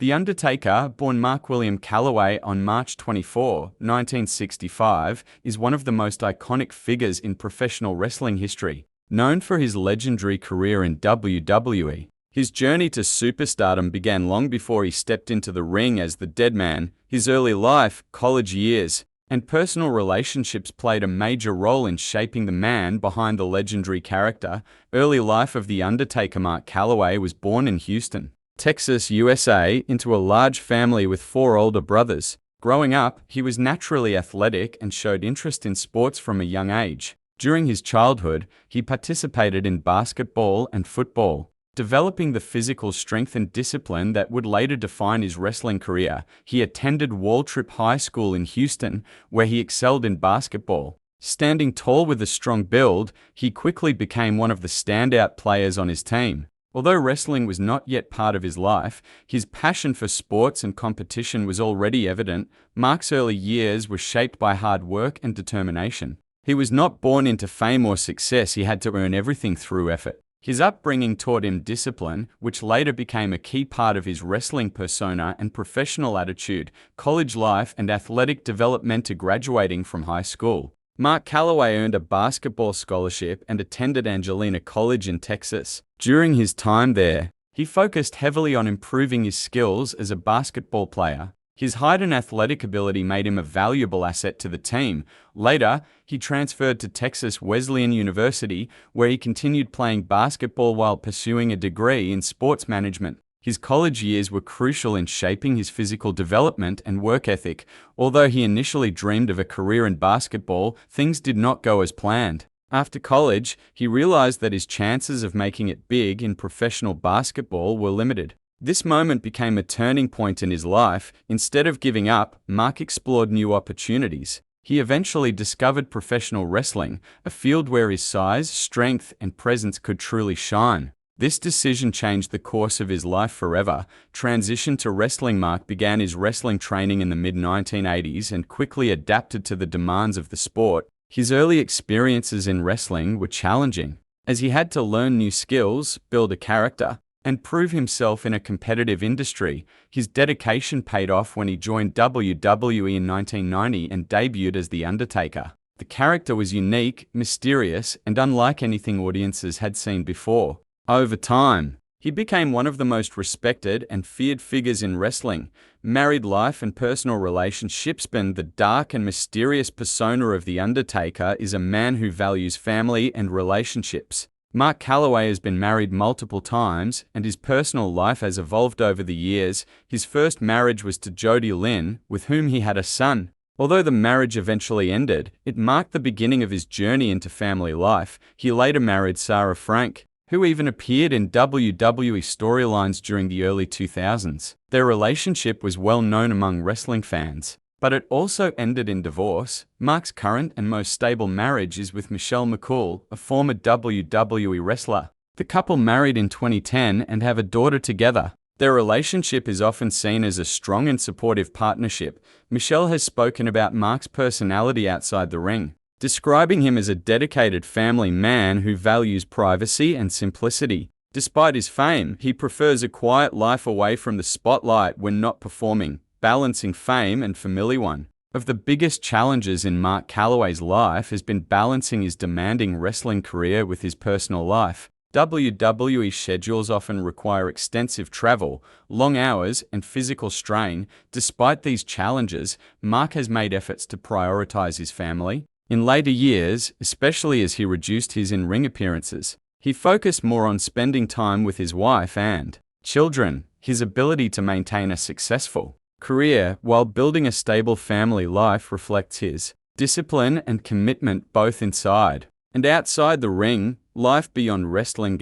The Undertaker, born Mark William Calloway on March 24, 1965, is one of the most iconic figures in professional wrestling history. Known for his legendary career in WWE, his journey to superstardom began long before he stepped into the ring as the Dead Man. His early life, college years, and personal relationships played a major role in shaping the man behind the legendary character. Early life of The Undertaker. Mark Calloway was born in Houston, Texas, USA, into a large family with 4 older brothers. Growing up, he was naturally athletic and showed interest in sports from a young age. During his childhood, he participated in basketball and football, developing the physical strength and discipline that would later define his wrestling career. He attended Waltrip High School in Houston, where he excelled in basketball. Standing tall with a strong build, he quickly became one of the standout players on his team. Although wrestling was not yet part of his life, his passion for sports and competition was already evident. Mark's early years were shaped by hard work and determination. He was not born into fame or success. He had to earn everything through effort. His upbringing taught him discipline, which later became a key part of his wrestling persona and professional attitude. College life and athletic development. To graduating from high school, Mark Calloway earned a basketball scholarship and attended Angelina College in Texas. During his time there, he focused heavily on improving his skills as a basketball player. His height and athletic ability made him a valuable asset to the team. Later, he transferred to Texas Wesleyan University, where he continued playing basketball while pursuing a degree in sports management. His college years were crucial in shaping his physical development and work ethic. Although he initially dreamed of a career in basketball, things did not go as planned. After college, he realized that his chances of making it big in professional basketball were limited. This moment became a turning point in his life. Instead of giving up, Mark explored new opportunities. He eventually discovered professional wrestling, a field where his size, strength, and presence could truly shine. This decision changed the course of his life forever. Transition to wrestling. Mark began his wrestling training in the mid-1980s and quickly adapted to the demands of the sport. His early experiences in wrestling were challenging, as he had to learn new skills, build a character, and prove himself in a competitive industry. His dedication paid off when he joined WWE in 1990 and debuted as The Undertaker. The character was unique, mysterious, and unlike anything audiences had seen before. Over time, he became one of the most respected and feared figures in wrestling. Married life and personal relationships. The dark and mysterious persona of The Undertaker is a man who values family and relationships. Mark Calloway has been married multiple times, and his personal life has evolved over the years. His first marriage was to Jody Lynn, with whom he had a son. Although the marriage eventually ended, it marked the beginning of his journey into family life. He later married Sarah Frank, who even appeared in WWE storylines during the early 2000s. Their relationship was well known among wrestling fans, but it also ended in divorce. Mark's current and most stable marriage is with Michelle McCool, a former WWE wrestler. The couple married in 2010 and have a daughter together. Their relationship is often seen as a strong and supportive partnership. Michelle has spoken about Mark's personality outside the ring, describing him as a dedicated family man who values privacy and simplicity. Despite his fame, he prefers a quiet life away from the spotlight when not performing, balancing fame and family. One of the biggest challenges in Mark Calloway's life has been balancing his demanding wrestling career with his personal life. WWE schedules often require extensive travel, long hours, and physical strain. Despite these challenges, Mark has made efforts to prioritize his family. In later years, especially as he reduced his in-ring appearances, he focused more on spending time with his wife and children. His ability to maintain a successful career while building a stable family life reflects his discipline and commitment both inside and outside the ring. Life beyond wrestling.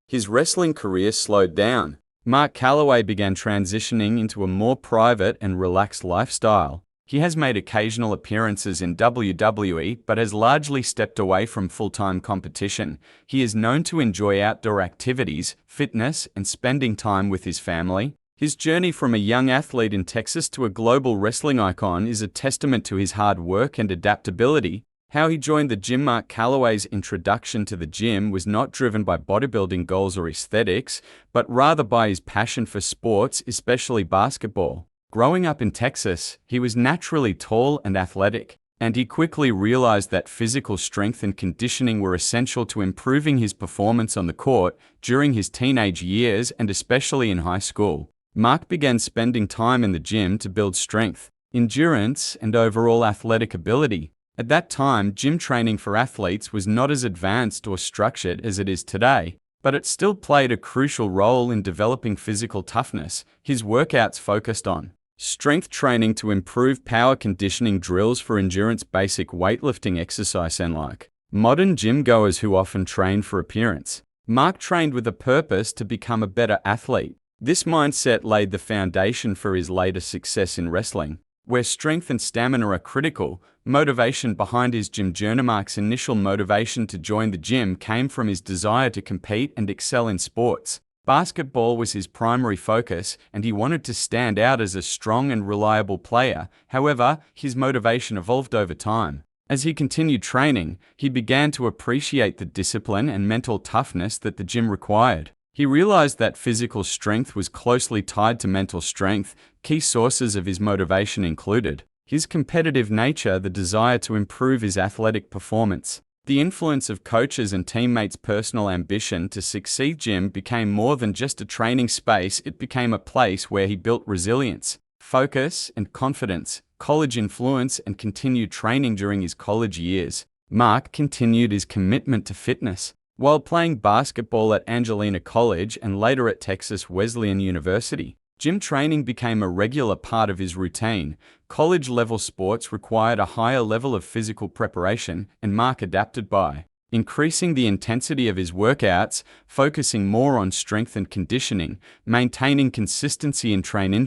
His wrestling career slowed down. Mark Calloway began transitioning into a more private and relaxed lifestyle. He has made occasional appearances in WWE but has largely stepped away from full-time competition. He is known to enjoy outdoor activities, fitness, and spending time with his family. His journey from a young athlete in Texas to a global wrestling icon is a testament to his hard work and adaptability. How he joined the gym. Mark Calloway's introduction to the gym was not driven by bodybuilding goals or aesthetics, but rather by his passion for sports, especially basketball. Growing up in Texas, he was naturally tall and athletic, and he quickly realized that physical strength and conditioning were essential to improving his performance on the court during his teenage years and especially in high school. Mark began spending time in the gym to build strength, endurance, and overall athletic ability. At that time, gym training for athletes was not as advanced or structured as it is today, but it still played a crucial role in developing physical toughness. His workouts focused on strength training to improve power conditioning, drills for endurance, basic weightlifting exercise, and like modern gym goers who often train for appearance. Mark trained with a purpose to become a better athlete. This mindset laid the foundation for his later success in wrestling, where strength and stamina are critical. Motivation behind his gym journey. Mark's initial motivation to join the gym came from his desire to compete and excel in sports. Basketball was his primary focus, and he wanted to stand out as a strong and reliable player. However, his motivation evolved over time. As he continued training, he began to appreciate the discipline and mental toughness that the gym required. He realized that physical strength was closely tied to mental strength. Key sources of his motivation included his competitive nature, the desire to improve his athletic performance, the influence of coaches and teammates' personal ambition to succeed. Gym became more than just a training space, it became a place where he built resilience, focus, and confidence. College influence and continued training. During his college years, Mark continued his commitment to fitness. While playing basketball at Angelina College and later at Texas Wesleyan University, gym training became a regular part of his routine. College-level sports required a higher level of physical preparation, and Mark adapted by increasing the intensity of his workouts, focusing more on strength and conditioning, maintaining consistency in training.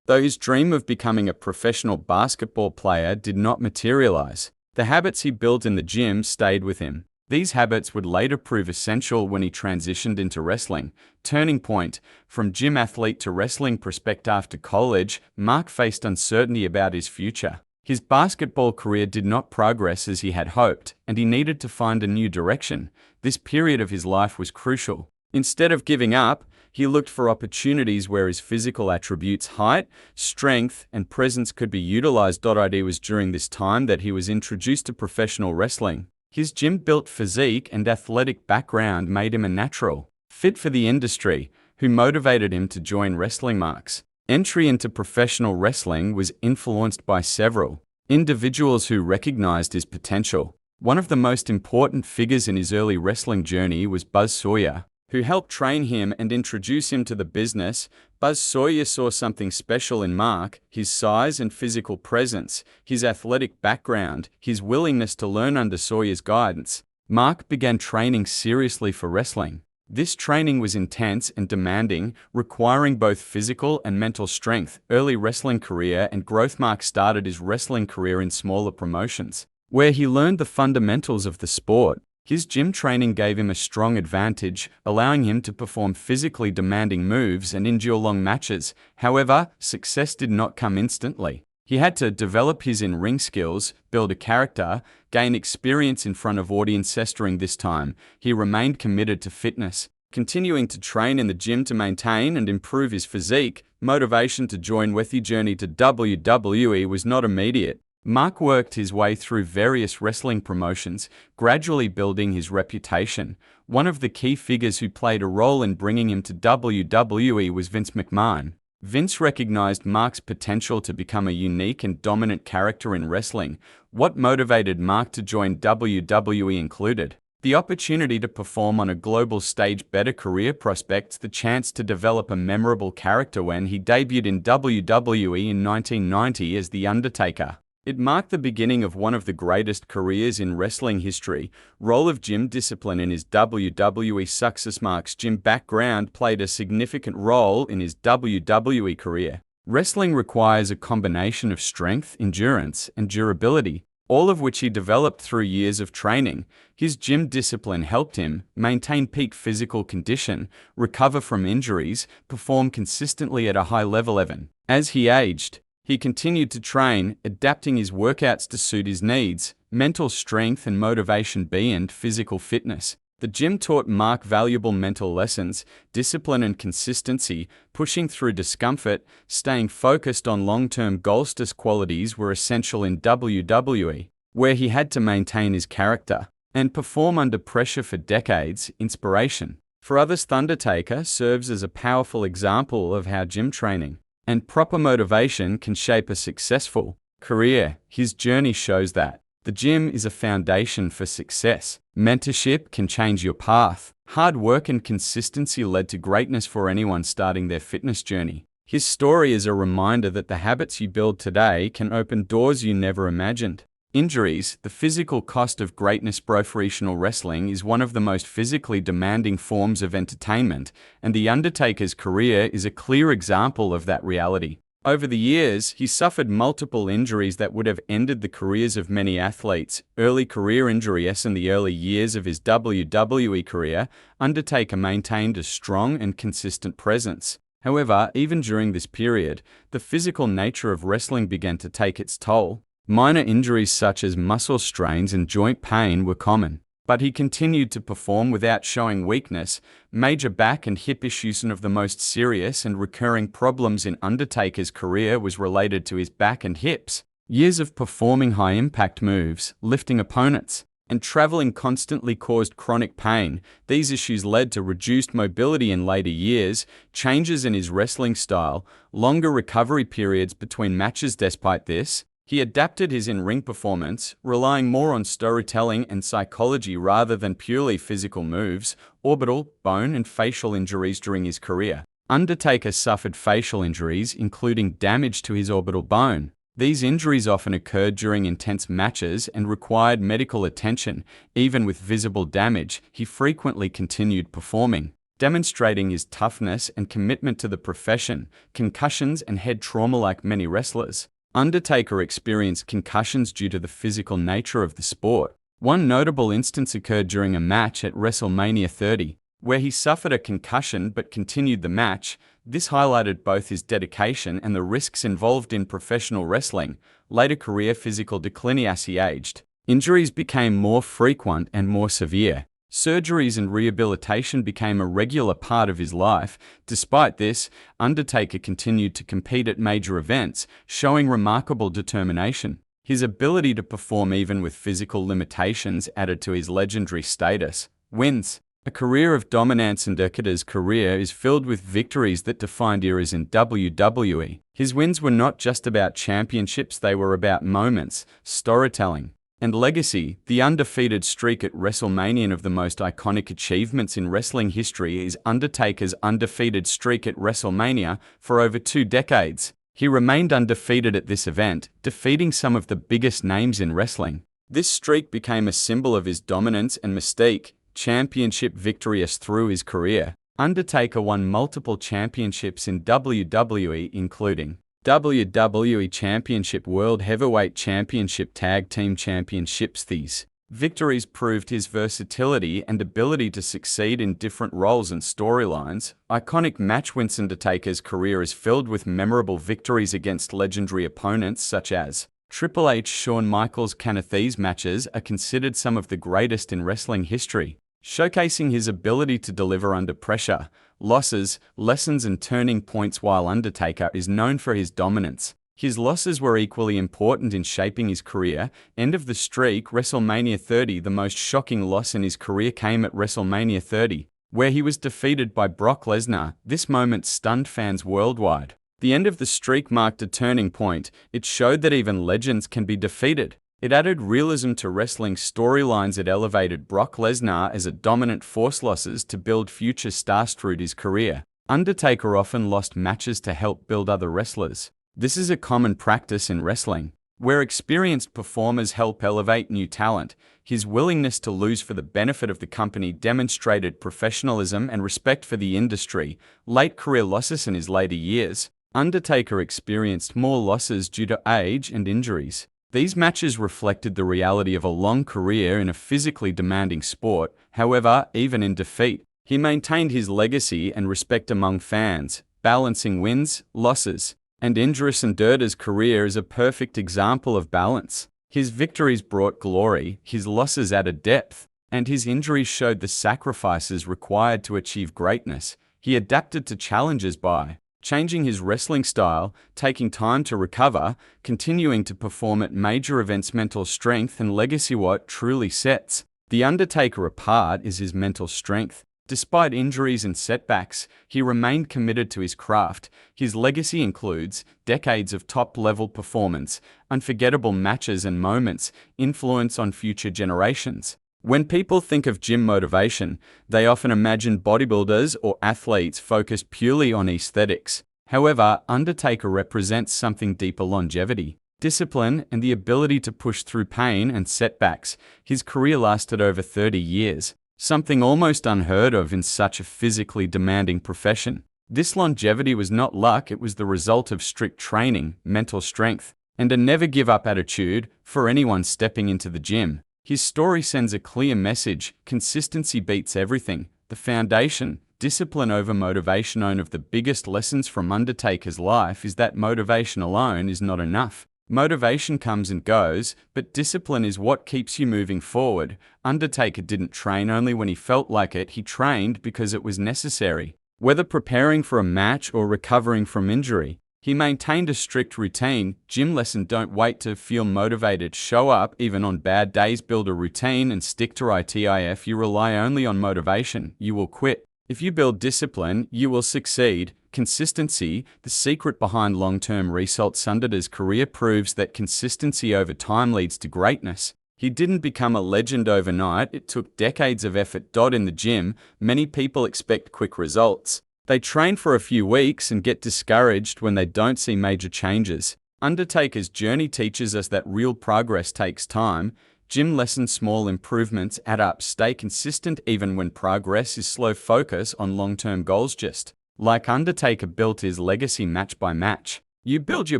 Though his dream of becoming a professional basketball player did not materialize, the habits he built in the gym stayed with him. These habits would later prove essential when he transitioned into wrestling. Turning point: from gym athlete to wrestling prospect. After college, Mark faced uncertainty about his future. His basketball career did not progress as he had hoped, and he needed to find a new direction. This period of his life was crucial. Instead of giving up, he looked for opportunities where his physical attributes, height, strength, and presence could be utilized. It was during this time that he was introduced to professional wrestling. His gym-built physique and athletic background made him a natural fit for the industry, who motivated him to join wrestling. Mark's entry into professional wrestling was influenced by several individuals who recognized his potential. One of the most important figures in his early wrestling journey was Buzz Sawyer, who helped train him and introduce him to the business. Buzz Sawyer saw something special in Mark: his size and physical presence, his athletic background, his willingness to learn. Under Sawyer's guidance, Mark began training seriously for wrestling. This training was intense and demanding, requiring both physical and mental strength. Early wrestling career and growth. Mark started his wrestling career in smaller promotions, where he learned the fundamentals of the sport. His gym training gave him a strong advantage, allowing him to perform physically demanding moves and endure long matches. However, success did not come instantly. He had to develop his in-ring skills, build a character, gain experience in front of audiences. During this time, he remained committed to fitness, continuing to train in the gym to maintain and improve his physique. Motivation to join Wethy. Journey to WWE was not immediate. Mark worked his way through various wrestling promotions, gradually building his reputation. One of the key figures who played a role in bringing him to WWE was Vince McMahon. Vince recognized Mark's potential to become a unique and dominant character in wrestling. What motivated Mark to join WWE included the opportunity to perform on a global stage, better career prospects, the chance to develop a memorable character. When he debuted in WWE in 1990 as The Undertaker, it marked the beginning of one of the greatest careers in wrestling history. Role of gym discipline in his WWE success. Mark's gym background played a significant role in his WWE career. Wrestling requires a combination of strength, endurance, and durability, all of which he developed through years of training. His gym discipline helped him maintain peak physical condition, recover from injuries, perform consistently at a high level. Even as he aged, He continued to train, adapting his workouts to suit his needs, mental strength and motivation and physical fitness. The gym taught Mark valuable mental lessons, discipline and consistency, pushing through discomfort, staying focused on long-term goals. These qualities were essential in WWE, where he had to maintain his character and perform under pressure for decades. Inspiration for others, Undertaker serves as a powerful example of how gym training and proper motivation can shape a successful career. His journey shows that the gym is a foundation for success. Mentorship can change your path. Hard work and consistency led to greatness for anyone starting their fitness journey. His story is a reminder that the habits you build today can open doors you never imagined. Injuries. The physical cost of greatness. Professional wrestling is one of the most physically demanding forms of entertainment, and The Undertaker's career is a clear example of that reality. Over the years, he suffered multiple injuries that would have ended the careers of many athletes. Early career injuries. In the early years of his WWE career, Undertaker maintained a strong and consistent presence. However, even during this period, the physical nature of wrestling began to take its toll. Minor injuries such as muscle strains and joint pain were common, but he continued to perform without showing weakness. Major back and hip issues. One of the most serious and recurring problems in Undertaker's career was related to his back and hips. Years of performing high-impact moves, lifting opponents, and traveling constantly caused chronic pain. These issues led to reduced mobility in later years, changes in his wrestling style, longer recovery periods between matches. Despite this, he adapted his in-ring performance, relying more on storytelling and psychology rather than purely physical moves. Orbital, bone, and facial injuries. During his career, Undertaker suffered facial injuries, including damage to his orbital bone. These injuries often occurred during intense matches and required medical attention. Even with visible damage, he frequently continued performing, demonstrating his toughness and commitment to the profession. Concussions and head trauma. Like many wrestlers, Undertaker experienced concussions due to the physical nature of the sport. One notable instance occurred during a match at WrestleMania 30, where he suffered a concussion but continued the match. This highlighted both his dedication and the risks involved in professional wrestling. Later career physical decline. As he aged, injuries became more frequent and more severe. Surgeries and rehabilitation became a regular part of his life. Despite this, Undertaker continued to compete at major events, showing remarkable determination. His ability to perform even with physical limitations added to his legendary status. Wins. A career of dominance. Undertaker's career is filled with victories that defined eras in WWE. His wins were not just about championships, they were about moments, storytelling, and legacy. The undefeated streak at WrestleMania. One of the most iconic achievements in wrestling history is Undertaker's undefeated streak at WrestleMania. For over 2 decades, he remained undefeated at this event, defeating some of the biggest names in wrestling. This streak became a symbol of his dominance and mystique. Championship victories. Through his career, Undertaker won multiple championships in WWE, including WWE Championship, World Heavyweight Championship, Tag Team Championships. These victories proved his versatility and ability to succeed in different roles and storylines. Iconic match wins. Undertaker's career is filled with memorable victories against legendary opponents such as Triple H, Shawn Michaels. These matches are considered some of the greatest in wrestling history, showcasing his ability to deliver under pressure. Losses, lessons and turning points. While Undertaker is known for his dominance, his losses were equally important in shaping his career. End of the streak. WrestleMania 30. The most shocking loss in his career came at WrestleMania 30, where he was defeated by Brock Lesnar. This moment stunned fans worldwide. The end of the streak marked a turning point. It showed that even legends can be defeated. It added realism to wrestling storylines. It elevated Brock Lesnar as a dominant force. Losses to build future stars. Through his career, Undertaker often lost matches to help build other wrestlers. This is a common practice in wrestling, where experienced performers help elevate new talent. His willingness to lose for the benefit of the company demonstrated professionalism and respect for the industry. Late career losses. In his later years, Undertaker experienced more losses due to age and injuries. These matches reflected the reality of a long career in a physically demanding sport. However, even in defeat, he maintained his legacy and respect among fans, balancing wins, losses, And Indris Undertaker's career is a perfect example of balance. His victories brought glory, his losses added depth, and his injuries showed the sacrifices required to achieve greatness. He adapted to challenges by changing his wrestling style, taking time to recover, continuing to perform at major events. Mental strength and legacy. What truly sets The Undertaker apart is his mental strength. Despite injuries and setbacks, he remained committed to his craft. His legacy includes decades of top-level performance, unforgettable matches and moments, influence on future generations. When people think of gym motivation, they often imagine bodybuilders or athletes focused purely on aesthetics. However, Undertaker represents something deeper: longevity, discipline, and the ability to push through pain and setbacks. His career lasted over 30 years, something almost unheard of in such a physically demanding profession. This longevity was not luck, it was the result of strict training, mental strength, and a never-give-up attitude for anyone stepping into the gym. His story sends a clear message: consistency beats everything. The foundation, discipline over motivation. One of the biggest lessons from Undertaker's life is that motivation alone is not enough. Motivation comes and goes, but discipline is what keeps you moving forward. Undertaker didn't train only when he felt like it, he trained because it was necessary. Whether preparing for a match or recovering from injury, he maintained a strict routine. Gym lesson: don't wait to feel motivated. Show up even on bad days. Build a routine and stick to it. If you rely only on motivation, you will quit. If you build discipline, you will succeed. Consistency, the secret behind long-term results. Undertaker's career proves that consistency over time leads to greatness. He didn't become a legend overnight, it took decades of effort. In the gym, many people expect quick results. They train for a few weeks and get discouraged when they don't see major changes. Undertaker's journey teaches us that real progress takes time. Gym lesson: small improvements add up. Stay consistent even when progress is slow. Focus on long-term goals. Just like Undertaker built his legacy match by match, you build your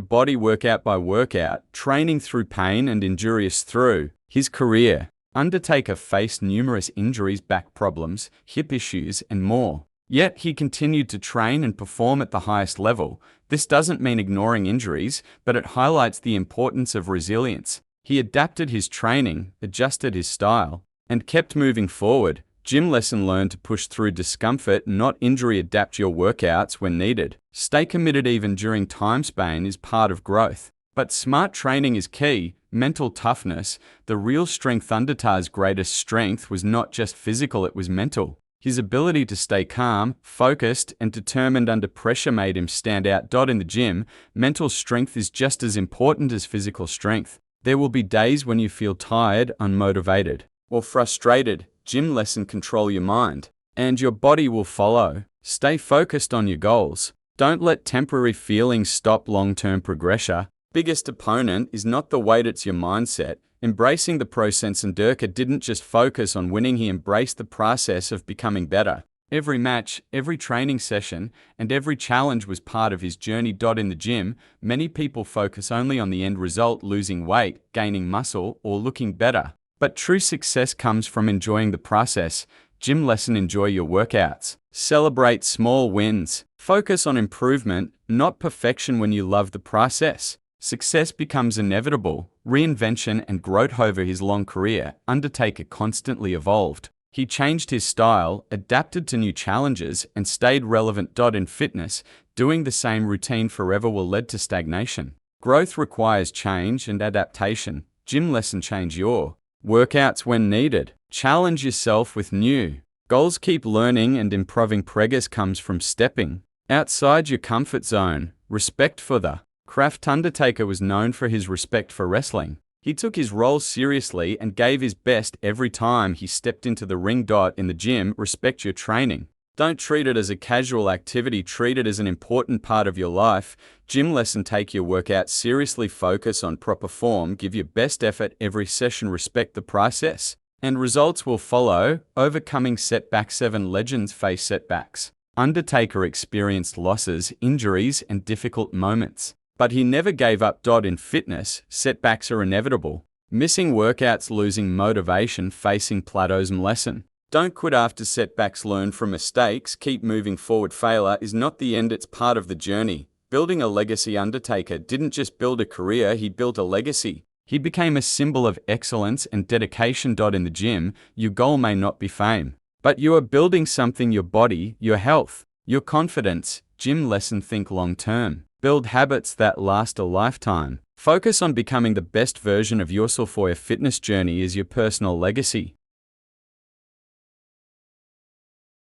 body workout by workout, training through pain and injurious through his career. Undertaker faced numerous injuries, back problems, hip issues, and more. Yet he continued to train and perform at the highest level. This doesn't mean ignoring injuries, but it highlights the importance of resilience. He adapted his training, adjusted his style, and kept moving forward. Gym lesson: learn to push through discomfort, not injury. Adapt your workouts when needed. Stay committed even during time span is part of growth. But smart training is key. Mental toughness, the real strength. Undertaker's greatest strength was not just physical, it was mental. His ability to stay calm, focused, and determined under pressure made him stand out. In the gym, mental strength is just as important as physical strength. There will be days when you feel tired, unmotivated, or frustrated. Gym lesson: control your mind, and your body will follow. Stay focused on your goals. Don't let temporary feelings stop long-term progression. Biggest opponent is not the weight, it's your mindset. Embracing the process. Undertaker didn't just focus on winning, he embraced the process of becoming better. Every match, every training session, and every challenge was part of his journey. In the gym, many people focus only on the end result: losing weight, gaining muscle, or looking better. But true success comes from enjoying the process. Gym lesson: enjoy your workouts. Celebrate small wins. Focus on improvement, not perfection. When you love the process, success becomes inevitable. Reinvention and growth. Over his long career, Undertaker constantly evolved. He changed his style, adapted to new challenges, and stayed relevant. In fitness, doing the same routine forever will lead to stagnation. Growth requires change and adaptation. Gym lesson: change your workouts when needed. Challenge yourself with new goals. Keep learning and improving. Progress comes from stepping outside your comfort zone. Respect for the craft. Undertaker was known for his respect for wrestling. He took his role seriously and gave his best every time he stepped into the ring. In the gym, respect your training. Don't treat it as a casual activity, treat it as an important part of your life. Gym lesson: take your workout seriously, focus on proper form, give your best effort every session, respect the process, and results will follow. Overcoming setbacks. 7 legends face setbacks. Undertaker experienced losses, injuries, and difficult moments, but he never gave up. In fitness, setbacks are inevitable. Missing workouts, losing motivation, facing plateaus. Lesson: don't quit after setbacks, learn from mistakes, keep moving forward. Failure is not the end, it's part of the journey. Building a legacy. Undertaker didn't just build a career, he built a legacy. He became a symbol of excellence and dedication. In the gym, your goal may not be fame, but you are building something: your body, your health, your confidence. Gym lesson: think long term. Build habits that last a lifetime. Focus on becoming the best version of yourself. Your fitness journey is your personal legacy.